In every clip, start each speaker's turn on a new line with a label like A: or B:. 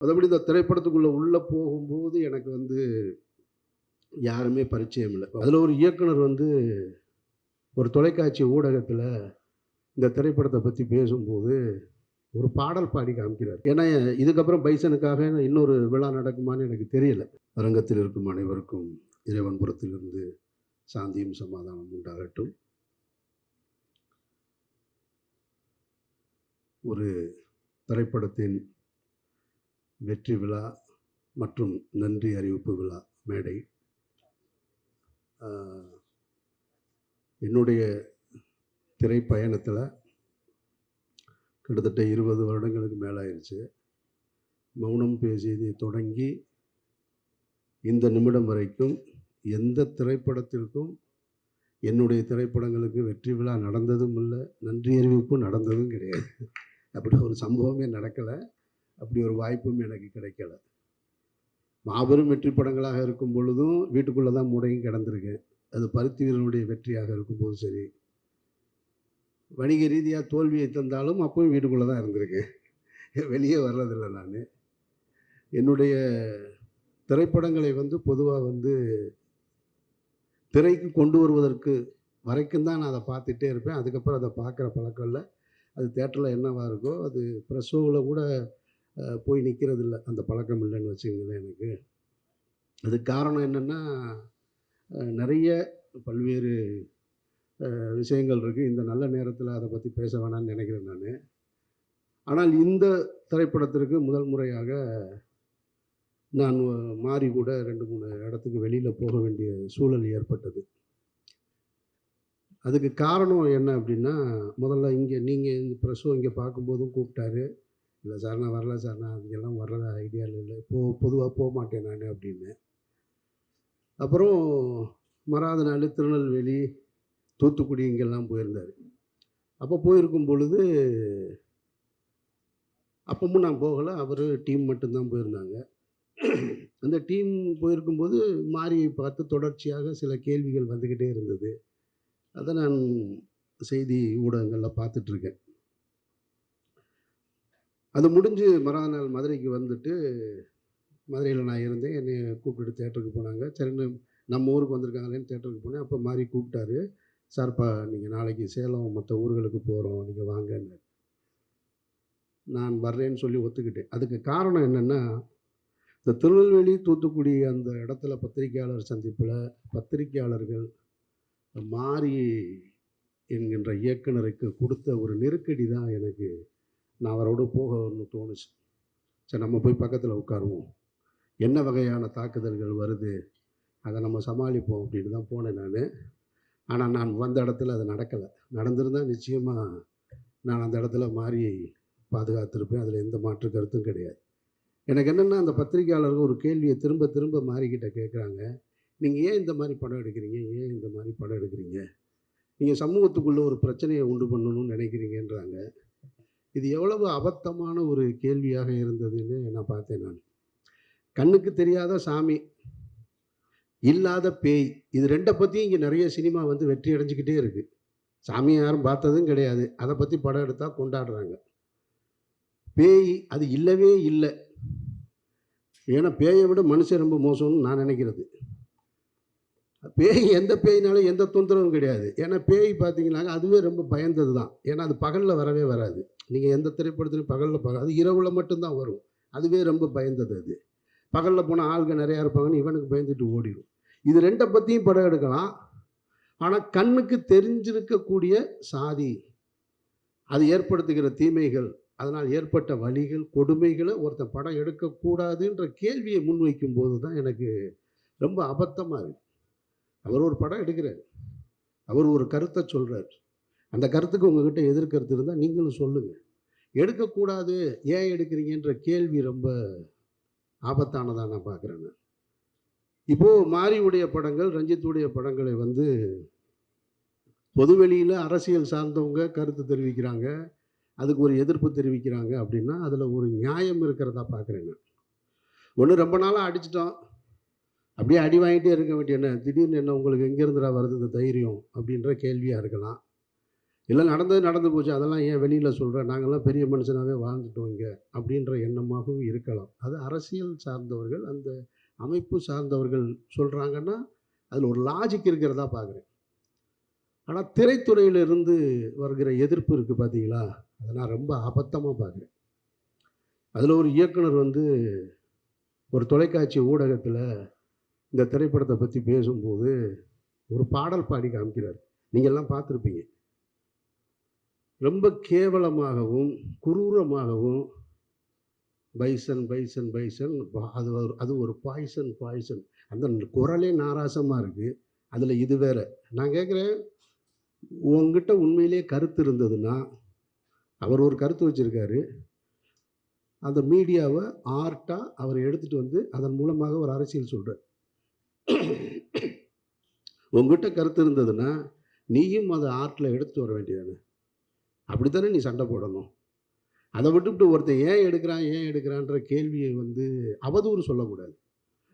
A: மற்றபடி இந்த திரைப்படத்துக்குள்ளே உள்ளே போகும்போது எனக்கு வந்து யாருமே பரிச்சயம் இல்லை. அதில் ஒரு இயக்குனர் வந்து ஒரு தொலைக்காட்சி ஊடகத்தில் இந்த திரைப்படத்தை பற்றி பேசும்போது ஒரு பாடல் பாடி காமிக்கிறார். ஏன்னா இதுக்கப்புறம் பைசனுக்காக இன்னொரு விழா நடக்குமான்னு எனக்கு தெரியல. அரங்கத்தில் இருக்கும் அனைவருக்கும் இறைவன் புறத்திலிருந்து சாந்தியும் சமாதானம் உண்டாகட்டும். ஒரு திரைப்படத்தின் வெற்றி விழா மற்றும் நன்றி அறிவிப்பு விழா மேடை. என்னுடைய திரைப்பயணத்தில் கிட்டத்தட்ட 20 வருடங்களுக்கு மேலாயிருச்சு. மௌனம் பேசியதை தொடங்கி இந்த நிமிடம் வரைக்கும் எந்த திரைப்படத்திற்கும் என்னுடைய திரைப்படங்களுக்கு வெற்றி விழா நடந்ததும் இல்லை, நன்றி அறிவிப்பும் நடந்ததும் கிடையாது. அப்படி ஒரு சம்பவமே நடக்கலை, அப்படி ஒரு வாய்ப்பும் எனக்கு கிடைக்கல. மாபெரும் வெற்றி படங்களாக இருக்கும் பொழுதும் வீட்டுக்குள்ளே தான் முடையும் கிடந்திருக்கேன். அது பருத்தி வீரனுடைய வெற்றியாக இருக்கும்போது சரி, வணிக ரீதியாக தோல்வியை தந்தாலும் அப்பவும் வீட்டுக்குள்ளே தான் இருந்திருக்கேன். வெளியே வர்றதில்லை. நான் என்னுடைய திரைப்படங்களை வந்து பொதுவாக வந்து திரைக்கு கொண்டு வருவதற்கு வரைக்கும் தான் நான் அதை பார்த்துட்டே இருப்பேன். அதுக்கப்புறம் அதை பார்க்குற பழக்கம் இல்லை. அது தேட்டரில் என்னவா இருக்கோ அது ப்ரெஸ் ஷோவில் கூட போய் நிற்கிறது இல்லை. அந்த பழக்கம் இல்லைன்னு வச்சுக்கோங்களேன். எனக்கு அதுக்கு காரணம் என்னென்னா, நிறைய பல்வேறு விஷயங்கள் இருக்குது. இந்த நல்ல நேரத்தில் அதை பற்றி பேச வேணான்னு நினைக்கிறேன் நான். ஆனால் இந்த திரைப்படத்திற்கு முதல் முறையாக நான் மாறி கூட 2-3 இடத்துக்கு வெளியில் போக வேண்டிய சூழல் ஏற்பட்டது. அதுக்கு காரணம் என்ன அப்படின்னா, முதல்ல இங்கே நீங்கள் இந்த ப்ரெஸ்ஸோ இங்கே பார்க்கும்போதும் கூப்பிட்டாரு. இல்லை சார் நான் வரல சார், நான் இங்கெல்லாம் வர்றத ஐடியாவில் இல்லை, பொதுவாக போக மாட்டேன் நான் அப்படின்னு. அப்புறம் மறாத நாள் திருநெல்வேலி, தூத்துக்குடி இங்கெல்லாம் போயிருந்தார். அப்போ போயிருக்கும் பொழுது அப்பவும் நான் போகலை, அவர் டீம் மட்டும்தான் போயிருந்தாங்க. அந்த டீம் போயிருக்கும்போது மாரியை பார்த்து தொடர்ச்சியாக சில கேள்விகள் வந்துக்கிட்டே இருந்தது. அதை நான் செய்தி ஊடகங்களில் பார்த்துட்ருக்கேன். அது முடிஞ்சு மறாத நாள் மதுரைக்கு வந்துட்டு, மதுரையில் நான் இருந்தேன். என்னை கூப்பிட்டு தேட்டருக்கு போனாங்க. சரின்னு நம்ம ஊருக்கு வந்திருக்காங்களேன்னு தேட்டருக்கு போனேன். அப்போ மாரி கூப்பிட்டாரு. சார்ப்பா நீங்கள் நாளைக்கு சேலம் மற்ற ஊர்களுக்கு போகிறோம், நீங்கள் வாங்கன்னு. நான் வர்றேன்னு சொல்லி ஒத்துக்கிட்டேன். அதுக்கு காரணம் என்னென்னா, இந்த திருநெல்வேலி தூத்துக்குடி அந்த இடத்துல பத்திரிகையாளர் சந்திப்பில் பத்திரிகையாளர்கள் மாரி என்கின்ற இயக்குனருக்கு கொடுத்த ஒரு நெருக்கடி தான் எனக்கு நான் அவரோடு போகணும்னு தோணுச்சு. சரி நம்ம போய் பக்கத்தில் உட்காருவோம், என்ன வகையான தாக்குதல்கள் வருது அதை நம்ம சமாளிப்போம் அப்படின்னு தான் போனேன் நான். ஆனால் நான் வந்த இடத்துல அது நடக்கலை. நடந்திருந்தால் நிச்சயமாக நான் அந்த இடத்துல மாரியை பாதுகாத்திருப்பேன். அதில் எந்த மாற்று கருத்தும் கிடையாது. எனக்கு என்னென்னா, அந்த பத்திரிகையாளர்கள் ஒரு கேள்வியை திரும்ப திரும்ப மாரிக்கிட்ட கேட்குறாங்க. நீங்கள் ஏன் இந்த மாதிரி படம் எடுக்கிறீங்க, ஏன் இந்த மாதிரி படம் எடுக்கிறீங்க, நீங்கள் சமூகத்துக்குள்ளே ஒரு பிரச்சனையை உண்டு பண்ணணும்னு நினைக்கிறீங்கன்றாங்க. இது எவ்வளவு அபத்தமான ஒரு கேள்வியாக இருந்ததுன்னு நான் பார்த்தேன். நான் கண்ணுக்கு தெரியாத சாமி, இல்லாத பேய், இது ரெண்டை பற்றியும் இங்கே நிறைய சினிமா வந்து வெற்றி அடைஞ்சிக்கிட்டே இருக்குது. சாமியை யாரும் பார்த்ததும் கிடையாது, அதை பற்றி படம் எடுத்தால் கொண்டாடுறாங்க. பேய் அது இல்லவே இல்லை. ஏன்னா பேயை விட மனுஷன் ரொம்ப மோசம்னு நான் நினைக்கிறது. பேய் எந்த பேயினாலும் எந்த தொந்தரவும் கிடையாது. ஏன்னா பேய் பார்த்தீங்கன்னாங்க அதுவே ரொம்ப பயந்தது தான். ஏன்னா அது பகலில் வரவே வராது. நீங்கள் எந்த திரைப்படத்துலையும் பகலில் அது இரவில் மட்டும்தான் வரும். அதுவே ரொம்ப பயந்தது. அது பகலில் போனால் ஆள்கள் நிறையா இருப்பாங்கன்னு இவனுக்கு பயந்துட்டு ஓடிடும். இது ரெண்டை பற்றியும் படம் எடுக்கலாம். ஆனால் கண்ணுக்கு தெரிஞ்சிருக்கக்கூடிய சாதி, அது ஏற்படுத்துகிற தீமைகள், அதனால் ஏற்பட்ட வலிகள், கொடுமைகளை ஒருத்தன் படம் எடுக்கக்கூடாதுன்ற கேள்வியை முன்வைக்கும் போது தான் எனக்கு ரொம்ப அபத்தமாக இருக்குது. அவர் ஒரு படம் எடுக்கிறார், அவர் ஒரு கருத்தை சொல்கிறார். அந்த கருத்துக்கு உங்ககிட்ட எதிர்கருத்து இருந்தால் நீங்களும் சொல்லுங்கள். எடுக்கக்கூடாது, ஏன் எடுக்கிறீங்கன்ற கேள்வி ரொம்ப ஆபத்தானதாக நான் பார்க்குறேன். நான் இப்போது மாரியுடைய படங்கள், ரஞ்சித்துடைய படங்களை வந்து பொதுவெளியில் அரசியல் சார்ந்தவங்க கருத்து தெரிவிக்கிறாங்க, அதுக்கு ஒரு எதிர்ப்பு தெரிவிக்கிறாங்க அப்படின்னா அதில் ஒரு நியாயம் இருக்கிறதா பார்க்குறேன் நான். ஒன்று ரொம்ப நாளாக அடிச்சிட்டோம், அப்படியே அடி வாங்கிட்டே இருக்க வேண்டிய என்ன, திடீர்னு என்ன உங்களுக்கு எங்கேருந்துடா வருது இந்த தைரியம் அப்படின்ற கேள்வியாக இருக்கலாம். இல்லை நடந்தது நடந்து போச்சு, அதெல்லாம் ஏன் வெளியில் சொல்கிறேன், நாங்கள்லாம் பெரிய மனுஷனாகவே வாழ்ந்துட்டோம் இங்கே அப்படின்ற எண்ணமாகவும் இருக்கலாம். அது அரசியல் சார்ந்தவர்கள், அந்த அமைப்பு சார்ந்தவர்கள் சொல்கிறாங்கன்னா அதில் ஒரு லாஜிக் இருக்கிறதா பார்க்குறேன். ஆனால் திரைத்துறையிலிருந்து வருகிற எதிர்ப்பு இருக்குது பார்த்தீங்களா, அதை நான் ரொம்ப அபத்தமாக பார்க்குறேன். அதில் ஒரு இயக்குனர் வந்து ஒரு தொலைக்காட்சி ஊடகத்தில் இந்த திரைப்படத்தை பற்றி பேசும்போது ஒரு பாடல் பாடி காமிக்கிறார். நீங்கள்லாம் பார்த்துருப்பீங்க. ரொம்ப கேவலமாகவும் குரூரமாகவும் பைசன் பைசன் பைசன் அது ஒரு பாய்சன் பாய்சன், அந்த குரலே நாராசமாக இருக்குது. அதில் இது வேற. நான் கேட்குறேன், உங்ககிட்ட உண்மையிலே கருத்து இருந்ததுன்னா, அவர் ஒரு கருத்து வச்சுருக்காரு, அந்த மீடியாவை ஆர்ட்டாக அவர் எடுத்துகிட்டு வந்து அதன் மூலமாக ஒரு அரசியல் சொல்கிறார். உங்ககிட்ட கருத்து இருந்ததுன்னா நீயும் அதை ஆர்ட்டில் எடுத்துட்டு வர வேண்டியதானே. அப்படி தானே நீ சண்டை போடணும். அதை விட்டுவிட்டு ஒருத்தன் ஏன் எடுக்கிறான்ற கேள்வியை வந்து அவதூறு சொல்லக்கூடாது.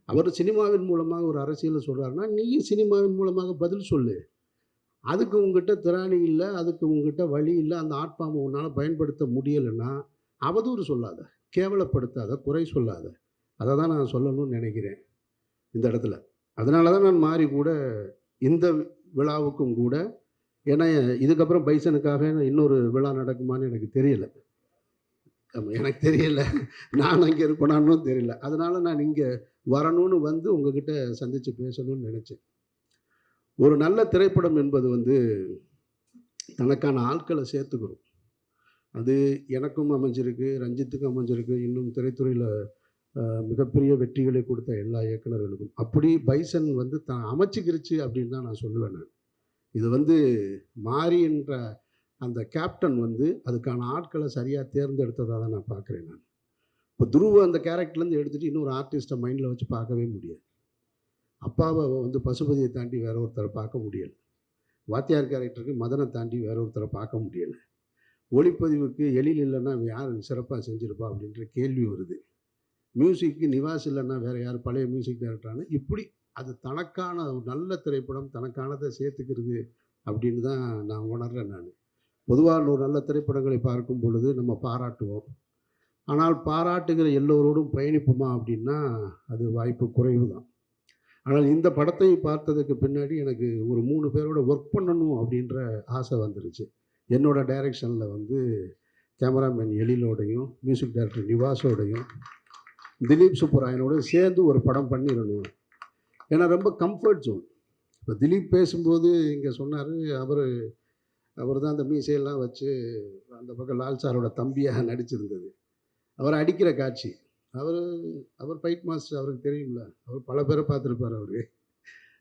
A: அவர் சினிமாவின் மூலமாக ஒரு அரசியலை சொல்கிறாருன்னா நீயும் சினிமாவின் மூலமாக பதில் சொல்லு. அதுக்கு உங்ககிட்ட திராணி இல்லை, அதுக்கு உங்ககிட்ட வழி இல்லை, அந்த ஆட்பாமை உன்னால் பயன்படுத்த முடியலைன்னா அவதூறு சொல்லாத, கேவலப்படுத்தாத, குறை சொல்லாத. அதை தான் நான் சொல்லணும்னு நினைக்கிறேன் இந்த இடத்துல. அதனால தான் நான் மாறி கூட இந்த விழாவுக்கும் கூட, ஏன்னா இதுக்கப்புறம் பைசனுக்காக இன்னொரு விழா நடக்குமான்னு எனக்கு தெரியல. எனக்கு தெரியல, நான் அங்கே இருப்பேனான்னு தெரியல. அதனால் நான் இங்கே வரணும்னு வந்து உங்ககிட்ட சந்தித்து பேசணும்னு நினச்சேன். ஒரு நல்ல திரைப்படம் என்பது வந்து தனக்கான ஆட்களை சேர்த்துக்கிறோம். அது எனக்கும் அமைஞ்சிருக்கு, ரஞ்சித்துக்கும் அமைஞ்சிருக்கு, இன்னும் திரைத்துறையில் மிகப்பெரிய வெற்றிகளை கொடுத்த எல்லா இயக்குநர்களுக்கும். அப்படி பைசன் வந்து அமைச்சிக்கிருச்சு அப்படின்னு தான் நான் சொல்லுவேன். நான் இது வந்து மாறி என்ற அந்த கேப்டன் வந்து அதுக்கான ஆட்களை சரியாக தேர்ந்தெடுத்ததாக தான் நான் பார்க்குறேன். நான் இப்போ துருவ அந்த கேரக்டர்லேருந்து எடுத்துகிட்டு இன்னொரு ஆர்டிஸ்ட்டை மைண்டில் வச்சு பார்க்கவே முடியாது. அப்பாவை வந்து பசுபதியை தாண்டி வேற ஒருத்தரை பார்க்க முடியலை. வாத்தியார் கேரக்டருக்கு மதனை தாண்டி வேற ஒருத்தரை பார்க்க முடியலை. ஒளிப்பதிவுக்கு எழில் இல்லைன்னா யார் சிறப்பாக செஞ்சுருப்பா அப்படின்ற கேள்வி வருது. மியூசிக்கு நிவாஸ் இல்லைன்னா வேறு யார் பழைய மியூசிக் டைரக்டரானு. இப்படி அது தனக்கான ஒரு நல்ல திரைப்படம் தனக்கானதை சேர்த்துக்கிறது அப்படின்னு தான் நான் உணர்கிறேன். நான் பொதுவாக ஒரு நல்ல திரைப்படங்களை பார்க்கும் பொழுது நம்ம பாராட்டுவோம். ஆனால் பாராட்டுகிற எல்லோரோடும் பயணிப்போமா அப்படின்னா அது வாய்ப்பு குறைவு தான். ஆனால் இந்த படத்தை பார்த்ததுக்கு பின்னாடி எனக்கு ஒரு 3 பேரோட ஒர்க் பண்ணணும் அப்படின்ற ஆசை வந்துருச்சு. என்னோடய டைரெக்ஷனில் வந்து கேமராமேன் எழிலோடையும் மியூசிக் டைரக்டர் நிவாஸோடையும் திலீப் சுப்புராயனோடையும் சேர்ந்து ஒரு படம் பண்ணிடணும். ஏன்னா ரொம்ப கம்ஃபர்ட் ஜோன். இப்போ திலீப் பேசும்போது இங்கே சொன்னார், அவர் தான் அந்த மீசையெல்லாம் வச்சு அந்த பக்கம் லால் சாரோட தம்பியாக நடிச்சிருந்தது. அவர் அடிக்கிற காட்சி, அவர் ஃபைட் மாஸ்டர், அவருக்கு தெரியும்ல, அவர் பல பேரை பார்த்துருப்பார்.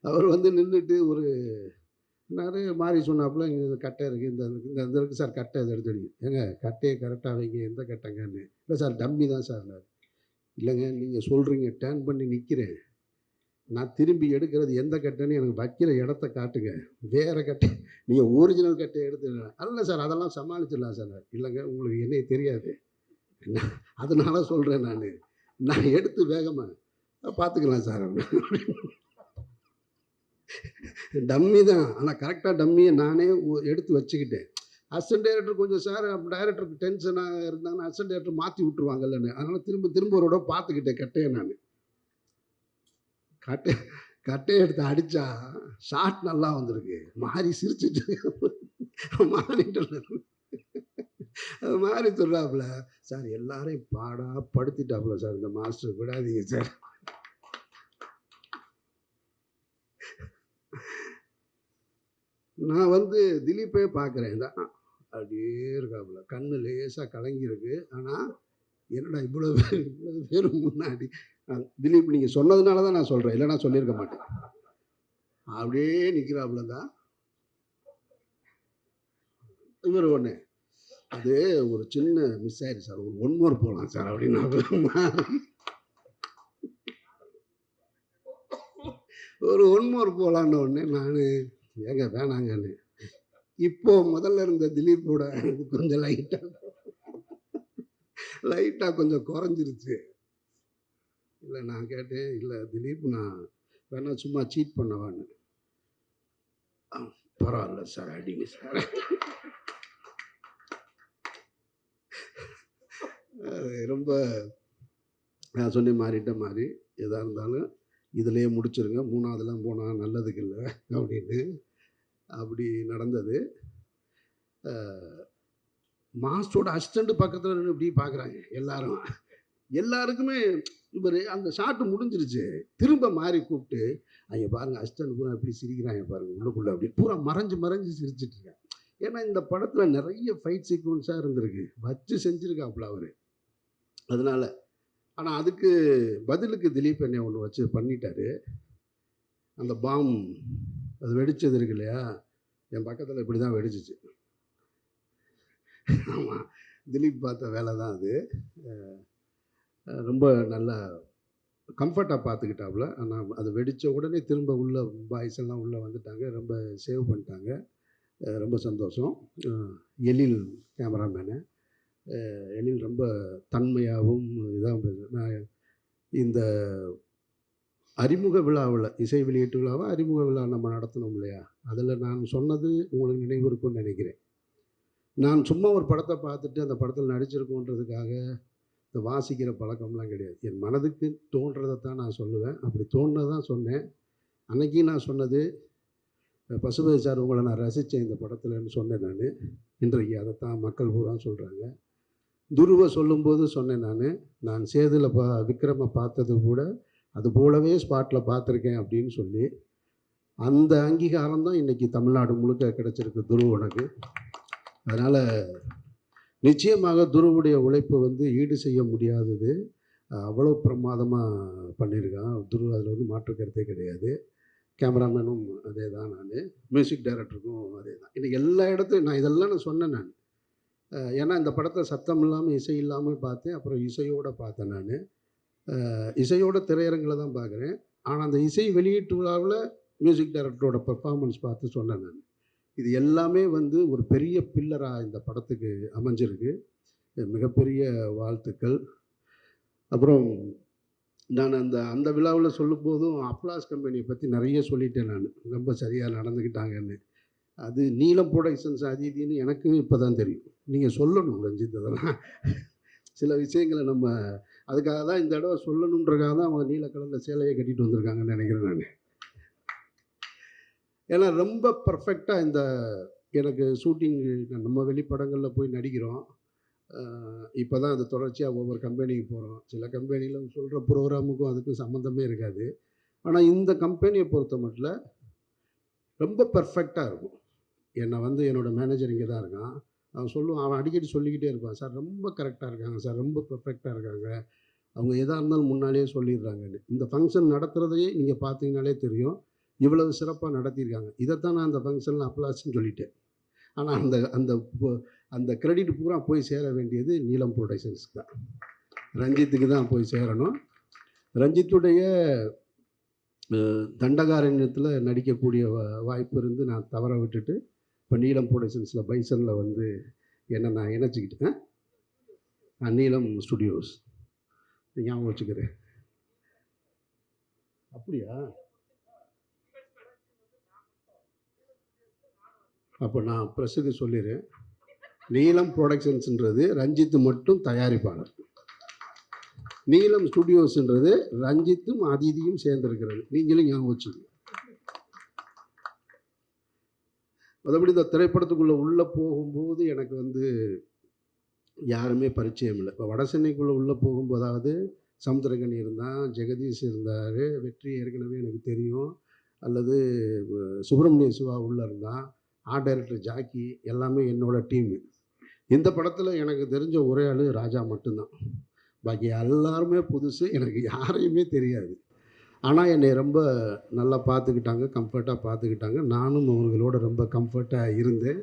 A: அவர் வந்து நின்றுட்டு ஒரு நிறைய மாறி சொன்னாப்புல, இங்கே கட்டை இருக்குது, இந்த இருக்குது சார் கட்டை, இதை எடுத்து அடிங்க. ஏங்க கட்டையை கரெக்டாக வைங்க, எந்த கட்டைங்கன்னு. இல்லை சார் டம்மி தான் சார். இல்லைங்க நீங்கள் சொல்கிறீங்க, டேர்ன் பண்ணி நிற்கிறேன், நான் திரும்பி எடுக்கிறது எந்த கட்டைன்னு எனக்கு வைக்கிற இடத்த காட்டுங்க, வேறு கட்டை நீங்கள் ஒரிஜினல் கட்டையை எடுத்து. அல்ல சார் அதெல்லாம் சமாளிச்சிடலாம் சார். இல்லைங்க உங்களுக்கு என்னையே தெரியாது, அதனால சொல்கிறேன், நான் எடுத்து வேகமாக பார்த்துக்கலாம் சார். டம்மி தான், ஆனால் கரெக்டாக டம்மியை நானே எடுத்து வச்சுக்கிட்டேன். அசிஸ்டன்ட் டைரக்டர் கொஞ்சம் சார் டைரக்டருக்கு டென்ஷனாக இருந்தாங்கன்னா அசிஸ்டன்ட் டைரக்டர் மாற்றி விட்டுருவாங்கல்லன்னு, அதனால் திரும்ப ஒரு விட பார்த்துக்கிட்டேன் கட்டையை. நான் கட்டையை எடுத்து அடித்தா ஷாட் நல்லா வந்திருக்கு. மாறி சிரிச்சுட்டு மாறிட்டு அது மாதிரி சொல்கிறாப்புல, சார் எல்லாரையும் பாடா படுத்திட்டாப்புல சார் இந்த மாஸ்டர், விடாதீங்க சார். நான் வந்து திலீப்பே பார்க்குறேன் தான், அப்படியே இருக்காப்புல, கண்ணு லேசாக கலங்கியிருக்கு. ஆனால் என்னடா இவ்வளோ பேர் முன்னாடி. திலீப் நீங்கள் சொன்னதுனால தான் நான் சொல்கிறேன், இல்லைன்னா சொல்லியிருக்க மாட்டேன். அப்படியே நிற்கிறாப்புல தான் இவர். ஒன்று அது ஒரு சின்ன மிஸ் ஆயிடுச்சு சார், ஒரு 1 மோர் போகலாம் சார் அப்படின்னா ஒரு 1 மோர் போகலான்னு உடனே நான் ஏங்க வேணாங்கன்னு. இப்போ முதல்ல இருந்த திலீப்போட கொஞ்சம் லைட்டாக கொஞ்சம் குறைஞ்சிருச்சு. இல்லை நான் கேட்டேன், இல்லை திலீப் நான் வேணா சும்மா சீட் பண்ணவான்னு. பரவாயில்ல சார் அடிங்க சார். ரொம்ப நான் சொன்னேன் மாறிட்ட மாறி எதாக இருந்தாலும் இதிலேயே முடிச்சிருங்க, 3வதுலாம் போனால் நல்லதுக்கு இல்லை அப்படின்னு. அப்படி நடந்தது. மாஸ்டரோட அசிஸ்டண்ட் பக்கத்தில் நின்று இப்படி பார்க்குறாங்க எல்லாரும். எல்லாருக்குமே இவர் அந்த ஷாட்டு முடிஞ்சிருச்சு. திரும்ப மாறி கூப்பிட்டு, அங்கே பாருங்கள் அசிஸ்டண்ட் பூரா எப்படி சிரிக்கிறாங்க பாருங்கள் உள்ளுக்குள்ளே அப்படின்னு பூரா மறைஞ்சு மறைஞ்சு சிரிச்சிட்டு இருக்கேன். ஏன்னா இந்த படத்தில் நிறைய ஃபைட் சீக்வன்ஸாக இருந்திருக்கு, வச்சு செஞ்சுருக்காப்புல அவர். அதனால ஆனால் அதுக்கு பதிலுக்கு திலீப் என்னை ஒன்று வச்சு பண்ணிட்டாரு. அந்த பாம் அது வெடிச்சது இருக்கு இல்லையா, என் பக்கத்தில் இப்படி தான் வெடிச்சிச்சு. ஆமாம், திலீப் பார்த்த வேலை தான் அது. ரொம்ப நல்லா கம்ஃபர்ட்டாக பார்த்துக்கிட்டாப்புல. ஆனால் அது வெடித்த உடனே திரும்ப உள்ள பாய்ஸ் எல்லாம் உள்ளே வந்துட்டாங்க, ரொம்ப சேவ் பண்ணிட்டாங்க. ரொம்ப சந்தோஷம். எழில் கேமராமேனு, எழில் ரொம்ப தன்மையாகவும் இதாக. நான் இந்த அறிமுக விழாவில், இசை வெளியீட்டு விழாவை அறிமுக விழா நம்ம நடத்தினோம் இல்லையா, அதில் நான் சொன்னது உங்களுக்கு நினைவு இருக்கும்னு நினைக்கிறேன். நான் சும்மா ஒரு படத்தை பார்த்துட்டு அந்த படத்தில் நடிச்சிருக்கோன்றதுக்காக இந்த வாசிக்கிற பழக்கம்லாம் கிடையாது. என் மனதுக்கு தோன்றதை தான் நான் சொல்லுவேன். அப்படி தோன்றதான் சொன்னேன். அன்றைக்கி நான் சொன்னது, பசுபதி சார் உங்களை நான் ரசித்தேன் இந்த படத்தில்னு சொன்னேன் நான். இன்றைக்கு அதைத்தான் மக்கள் பூரா சொல்கிறாங்க. துருவை சொல்லும்போது சொன்னேன் நான் சேதுல விக்ரமை பார்த்தது கூட அது போலவே ஸ்பாட்டில் பார்த்துருக்கேன் அப்படின்னு சொல்லி. அந்த அங்கீகாரம் தான் இன்றைக்கி தமிழ்நாடு முழுக்க கிடச்சிருக்கு துருவனுக்கு. அதனால் நிச்சயமாக துருவுடைய உழைப்பு ஈடு செய்ய முடியாதது. அவ்வளோ பிரமாதமாக பண்ணியிருக்கான் துரு, அதில் மாற்று கருத்தே கிடையாது. கேமராமேனும் அதே தான், நான் மியூசிக் டைரக்டருக்கும் அதே தான். இன்றைக்கி எல்லா இடத்துலையும் நான் இதெல்லாம் சொன்னேன் நான். ஏன்னா இந்த படத்தை சத்தம் இல்லாமல் இசை இல்லாமல் பார்த்தேன், அப்புறம் இசையோடு பார்த்தேன் நான். இசையோட திரையரங்கில் தான் பார்க்குறேன். ஆனால் அந்த இசை வெளியீட்டு விழாவில் மியூசிக் டைரக்டரோட பெர்ஃபார்மன்ஸ் பார்த்து சொன்னேன் நான். இது எல்லாமே ஒரு பெரிய பில்லராக இந்த படத்துக்கு அமைஞ்சிருக்கு. மிகப்பெரிய வாழ்த்துக்கள். அப்புறம் நான் அந்த விழாவில் சொல்லும்போதும் அப்ளாஸ் கம்பெனியை பற்றி நிறைய சொல்லிட்டேன் நான், ரொம்ப சரியாக நடந்துக்கிட்டாங்கன்னு. அது நீலம் ப்ரொடக்ஷன்ஸ் அதிதின்னு எனக்கு இப்போ தான் தெரியும். நீங்கள் சொல்லணும் ரஞ்சித், அதெல்லாம் சில விஷயங்களை நம்ம அதுக்காக தான் இந்த தடவை சொல்லணுன்றக்காக தான் அவங்க நீல கலரில் சேலையை கட்டிட்டு வந்திருக்காங்கன்னு நினைக்கிறேன் நான். ஏன்னா ரொம்ப பர்ஃபெக்டாக இந்த எனக்கு ஷூட்டிங் நம்ம வெளிப்படங்களில் போய் நடிக்கிறோம். இப்போ தான் அது தொடர்ச்சியாக ஒவ்வொரு கம்பெனிக்கு போகிறோம். சில கம்பெனியில் சொல்கிற ப்ரோக்ராமுக்கும் அதுக்கும் சம்மந்தமே இருக்காது. ஆனால் இந்த கம்பெனியை பொறுத்த மட்டும் ரொம்ப பர்ஃபெக்டாக இருக்கும். என்னை என்னோடய மேனேஜர் இங்கே தான் இருக்கான், அவன் சொல்லுவான், அவன் அடிக்கடி சொல்லிக்கிட்டே இருப்பான், சார் ரொம்ப கரெக்டாக இருக்காங்க சார், ரொம்ப பர்ஃபெக்டாக இருக்காங்க, அவங்க எதாக இருந்தாலும் முன்னாலேயே சொல்லிடுறாங்கன்னு. இந்த ஃபங்க்ஷன் நடத்துகிறதையே நீங்கள் பார்த்தீங்கனாலே தெரியும், இவ்வளவு சிறப்பாக நடத்தியிருக்காங்க. இதைத்தான் நான் அந்த ஃபங்க்ஷனில் அப்ளாஸ்ன்னு சொல்லிட்டேன். ஆனால் அந்த அந்த அந்த கிரெடிட் பூரா போய் சேர வேண்டியது நீலம் ப்ரொடக்ஷன்ஸுக்கு தான், ரஞ்சித்துக்கு தான் போய் சேரணும். ரஞ்சித்துடைய தண்டகாரண்யத்தில் நடிக்கக்கூடிய வாய்ப்பு இருந்து நான் தவற விட்டுட்டு இப்போ நீலம் ப்ரொடக்ஷன்ஸில் பைசனில் என்னை நான் இணைச்சிக்கிட்டேன். நீலம் ஸ்டுடியோஸ் ஞாபகம் வச்சுக்கிறேன். அப்படியா? அப்போ நான் ப்ரெஸ்ஸுக்கு சொல்லிடுறேன், நீலம் ப்ரொடக்ஷன்ஸுன்றது ரஞ்சித்து மட்டும் தயாரிப்பாளர், நீலம் ஸ்டுடியோஸ்ன்றது ரஞ்சித்தும் அதிதியும் சேர்ந்திருக்கிறது. நீங்களும் ஞாபகம் வச்சுக்கோங்க. மற்றபடி இந்த திரைப்படத்துக்குள்ளே உள்ளே போகும்போது எனக்கு யாருமே பரிச்சயம் இல்லை. இப்போ வட சென்னைக்குள்ளே உள்ளே போகும்போதாவது சமுத்திரகனி இருந்தான், ஜெகதீஷ் இருந்தார், வெற்றி ஏற்கனவே எனக்கு தெரியும், அல்லது சுப்பிரமணிய சிவா உள்ளே இருந்தான், ஆர்ட் டைரக்டர் ஜாக்கி, எல்லாமே என்னோட டீமு. இந்த படத்தில் எனக்கு தெரிஞ்ச ஒரே ஆள் ராஜா மட்டும்தான். பாக்கி எல்லாருமே புதுசு, எனக்கு யாரையுமே தெரியாது. ஆனால் என்னை ரொம்ப நல்லா பார்த்துக்கிட்டாங்க, கம்ஃபர்ட்டாக பார்த்துக்கிட்டாங்க. நானும் அவங்களோட ரொம்ப கம்ஃபர்ட்டாக இருந்தேன்.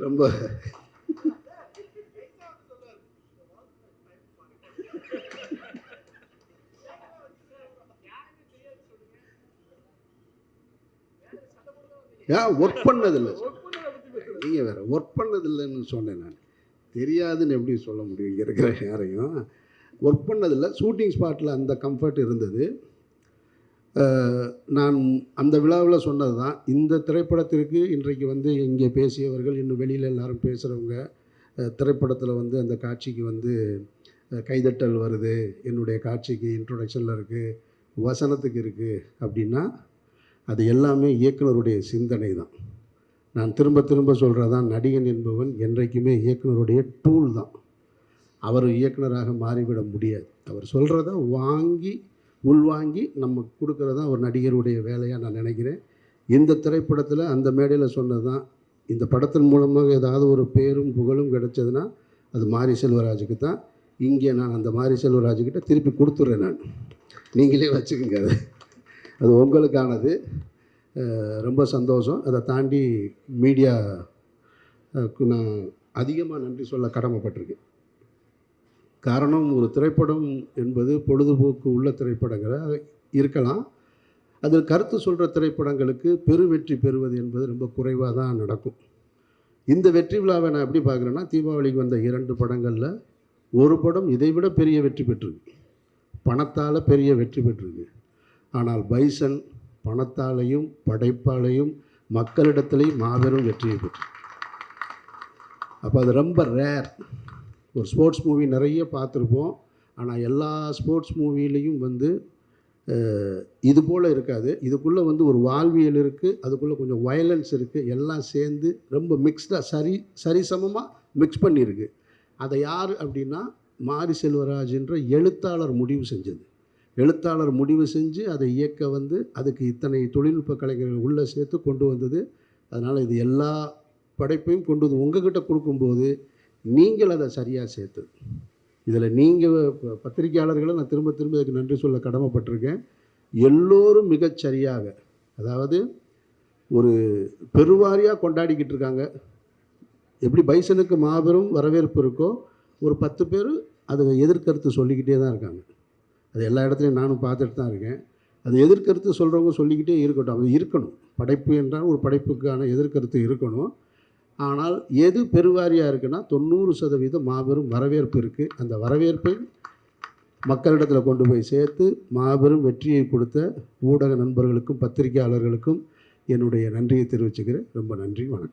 A: ரொம்ப ஒர்க் பண்ணதில்லை, நீங்கள் வேறு ஒர்க் பண்ணதில்லைன்னு சொன்னேன் நான். தெரியாதுன்னு எப்படி சொல்ல முடியும் இங்கே இருக்கிற யாரையும்? ஒர்க் பண்ணதில்லை. ஷூட்டிங் ஸ்பாட்டில் அந்த கம்ஃபர்ட் இருந்தது. நான் அந்த விழாவில் சொன்னது தான், இந்த திரைப்படத்திற்கு இன்றைக்கு வந்து இங்கே பேசியவர்கள், இன்னும் வெளியில் எல்லாரும் பேசுகிறவங்க, திரைப்படத்தில் வந்து அந்த காட்சிக்கு வந்து கைதட்டல் வருது, என்னுடைய காட்சிக்கு இன்ட்ரொடக்ஷனில் இருக்குது, வசனத்துக்கு இருக்குது அப்படின்னா, அது எல்லாமே இயக்குனருடைய சிந்தனை தான். நான் திரும்ப திரும்ப சொல்கிறது தான், நடிகன் என்பவன் என்றைக்குமே இயக்குனருடைய டூல் தான். அவர் இயக்குனராக மாறிவிட முடியாது. அவர் சொல்கிறத உள்வாங்கி நம்ம கொடுக்குறது தான் ஒரு நடிகருடைய வேலையாக நான் நினைக்கிறேன். இந்த திரைப்படத்தில் அந்த மேடையில் சொன்னது தான், இந்த படத்தின் மூலமாக ஏதாவது ஒரு பேரும் புகழும் கிடைச்சதுன்னா அது மாரி செல்வராஜுக்கு தான். இங்கே நான் அந்த மாரி செல்வராஜுக்கிட்ட திருப்பி கொடுத்துட்றேன். நான் நீங்களே வச்சுக்கோங்க, அது உங்களுக்கானது. ரொம்ப சந்தோஷம். அதை தாண்டி மீடியாவுக்கு நான் அதிகமாக நன்றி சொல்ல கடமைப்பட்டிருக்கேன். காரணம், ஒரு திரைப்படம் என்பது பொழுதுபோக்கு உள்ள திரைப்படங்களாக இருக்கலாம். அது கருத்து சொல்கிற திரைப்படங்களுக்கு வெற்றி பெறுவது என்பது ரொம்ப குறைவாக தான் நடக்கும். இந்த வெற்றி விழாவை நான் எப்படி பார்க்குறேன்னா, தீபாவளிக்கு வந்த 2 படங்களில் ஒரு படம் இதைவிட பெரிய வெற்றி பெற்றிருக்கு, பணத்தால் பெரிய வெற்றி பெற்றிருக்கு. ஆனால் பைசன் பணத்தாலையும் படைப்பாலையும் மக்களிடத்திலையும் மாபெரும் வெற்றியை பெற்று. அப்போ அது ரொம்ப ரேர். ஒரு ஸ்போர்ட்ஸ் மூவி நிறைய பார்த்துருப்போம், ஆனால் எல்லா ஸ்போர்ட்ஸ் மூவிலையும் வந்து இது போல் இருக்காது. இதுக்குள்ளே வந்து ஒரு வாழ்வியல் இருக்குது, அதுக்குள்ளே கொஞ்சம் வயலன்ஸ் இருக்குது, எல்லாம் சேர்ந்து ரொம்ப மிக்ஸ்டாக சரிசமமாக மிக்ஸ் பண்ணியிருக்கு. அதை யார் அப்படின்னா, மாரி செல்வராஜ்ன்ற எழுத்தாளர் முடிவு செஞ்சது. எழுத்தாளர் முடிவு செஞ்சு அதை இயக்க வந்து அதுக்கு இத்தனை தொழில்நுட்ப கலைஞர்கள் உள்ளே சேர்த்து கொண்டு வந்தது. அதனால் இது எல்லா படைப்பையும் கொண்டு வந்து உங்ககிட்ட கொடுக்கும்போது நீங்கள் அதை சரியாக சேர்த்து, இதில் நீங்கள் பத்திரிகையாளர்களை நான் திரும்ப இதுக்கு நன்றி சொல்ல கடமைப்பட்டிருக்கேன். எல்லோரும் மிகச்சரியாக, அதாவது ஒரு பெருவாரியாக கொண்டாடிக்கிட்டு இருக்காங்க. எப்படி பைசனுக்கு மாபெரும் வரவேற்பு இருக்கோ, ஒரு 10 பேர் அதை எதிர்கருத்து சொல்லிக்கிட்டே தான் இருக்காங்க. அது எல்லா இடத்துலையும் நானும் பார்த்துட்டு தான் இருக்கேன். அது எதிர்கருத்து சொல்கிறவங்க சொல்லிக்கிட்டே இருக்கட்டும், அது இருக்கணும். படைப்பு என்றால் ஒரு படைப்புக்கான எதிர்கருத்து இருக்கணும். ஆனால் எது பெருவாரியாக இருக்குன்னா, 90% மாபெரும் வரவேற்பு இருக்குது. அந்த வரவேற்பை மக்களிடத்தில் கொண்டு போய் சேர்த்து மாபெரும் வெற்றியை கொடுத்த ஊடக நண்பர்களுக்கும் பத்திரிகையாளர்களுக்கும் என்னுடைய நன்றியை தெரிவிச்சுக்கிறேன். ரொம்ப நன்றி, வணக்கம்.